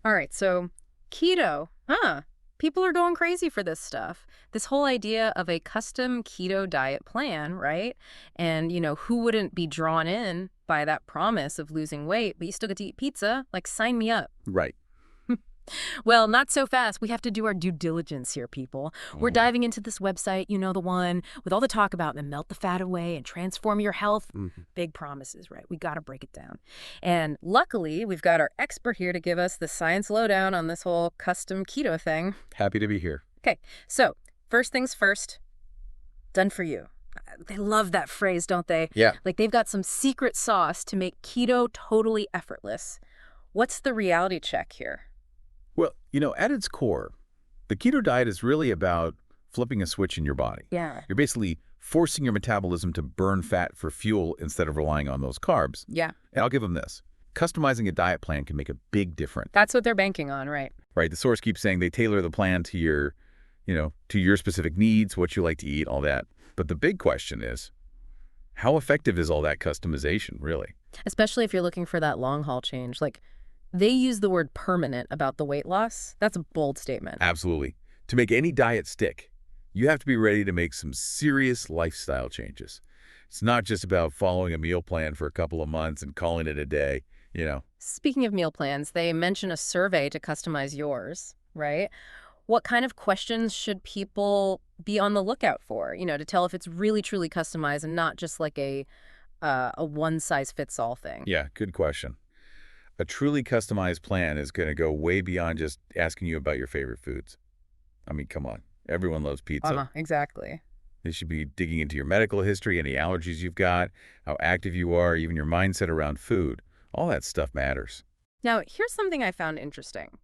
All right, so keto. People are going crazy for this stuff. This whole idea of a custom keto diet plan, right? And, who wouldn't be drawn in by that promise of losing weight, but you still get to eat pizza? Like, sign me up. Right. Well, not so fast. We have to do our due diligence here, people. We're Oh. diving into this website, the one with all the talk about the melt the fat away and transform your health. Mhm. Big promises, right? We got to break it down. And luckily, we've got our expert here to give us the science lowdown on this whole custom keto thing. Happy to be here. Okay, so first things first, done for you. They love that phrase, don't they? Yeah. Like they've got some secret sauce to make keto totally effortless. What's the reality check here? Well, at its core, the keto diet is really about flipping a switch in your body. Yeah. You're basically forcing your metabolism to burn fat for fuel instead of relying on those carbs. Yeah. And I'll give them this. Customizing a diet plan can make a big difference, That's what they're banking on, right? right? The source keeps saying they tailor the plan to your specific needs, what you like to eat, all that. But the big question is, how effective is all that customization, really? Especially if you're looking for that long haul change. Like, they use the word permanent about the weight loss. That's a bold statement. Absolutely. To make any diet stick, you have to be ready to make some serious lifestyle changes. It's not just about following a meal plan for a couple of months and calling it a day. Speaking of meal plans, they mention a survey to customize yours, right? What kind of questions should people be on the lookout for, to tell if it's really truly customized and not just like a one-size-fits-all thing? Yeah, good question. A truly customized plan is going to go way beyond just asking you about your favorite foods. I mean, come on. Everyone loves pizza. Exactly. They should be digging into your medical history, any allergies you've got, how active you are, even your mindset around food. All that stuff matters. Now, here's something I found interesting.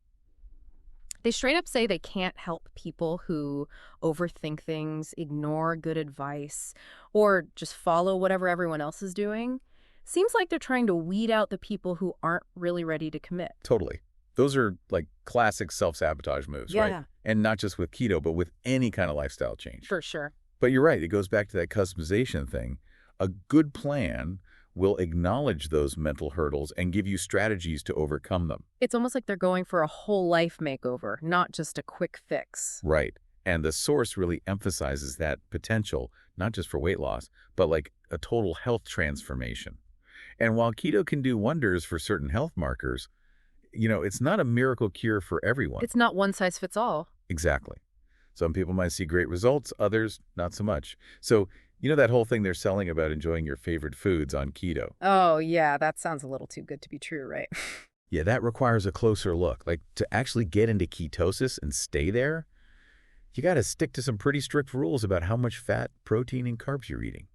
They straight up say they can't help people who overthink things, ignore good advice, or just follow whatever everyone else is doing. Seems like they're trying to weed out the people who aren't really ready to commit. Totally. Those are like classic self-sabotage moves, right? Yeah. And not just with keto, but with any kind of lifestyle change. For sure. But you're right. It goes back to that customization thing. A good plan will acknowledge those mental hurdles and give you strategies to overcome them. It's almost like they're going for a whole life makeover, not just a quick fix. Right. And the source really emphasizes that potential, not just for weight loss, but like a total health transformation. And while keto can do wonders for certain health markers, it's not a miracle cure for everyone. It's not one size fits all. Exactly. Some people might see great results, others not so much. So, that whole thing they're selling about enjoying your favorite foods on keto. Oh, yeah, that sounds a little too good to be true, right? Yeah, that requires a closer look. Like to actually get into ketosis and stay there, you got to stick to some pretty strict rules about how much fat, protein, and carbs you're eating.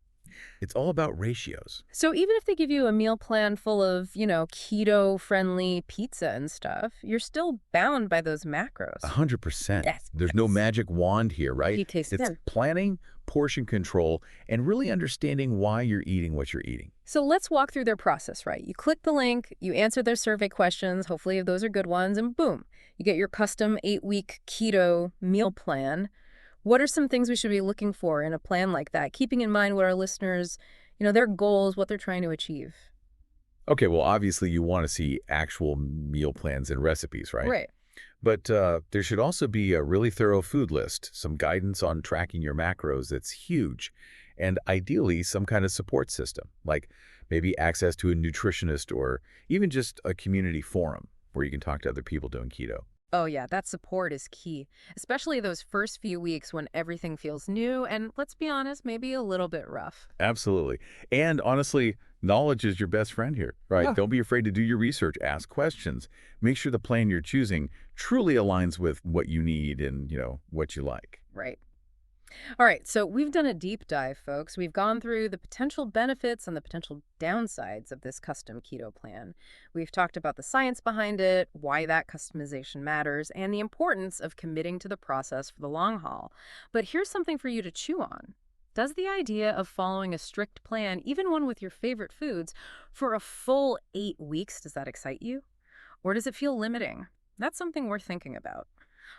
It's all about ratios. So even if they give you a meal plan full of, keto-friendly pizza and stuff, you're still bound by those macros. 100%. Yes, There's no magic wand here, right? He tastes It's good. planning, portion control, and really understanding why you're eating what you're eating. So let's walk through their process, right? You click the link, you answer their survey questions, hopefully those are good ones, and boom, you get your custom 8-week keto meal plan. What are some things we should be looking for in a plan like that, keeping in mind what our listeners, their goals, what they're trying to achieve? Okay, well, obviously you want to see actual meal plans and recipes, right? Right. But there should also be a really thorough food list, some guidance on tracking your macros that's huge, and ideally some kind of support system, like maybe access to a nutritionist or even just a community forum where you can talk to other people doing keto. Oh yeah, that support is key, especially those first few weeks when everything feels new and, let's be honest, maybe a little bit rough. Absolutely. And honestly, knowledge is your best friend here, right? Yeah. Don't be afraid to do your research, ask questions, make sure the plan you're choosing truly aligns with what you need and, what you like. Right. All right, so we've done a deep dive, folks. We've gone through the potential benefits and the potential downsides of this custom keto plan. We've talked about the science behind it, why that customization matters, and the importance of committing to the process for the long haul. But here's something for you to chew on. Does the idea of following a strict plan, even one with your favorite foods, for a full 8 weeks, does that excite you? Or does it feel limiting? That's something worth thinking about.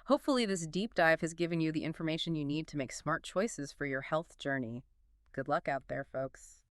Hopefully, this deep dive has given you the information you need to make smart choices for your health journey. Good luck out there, folks.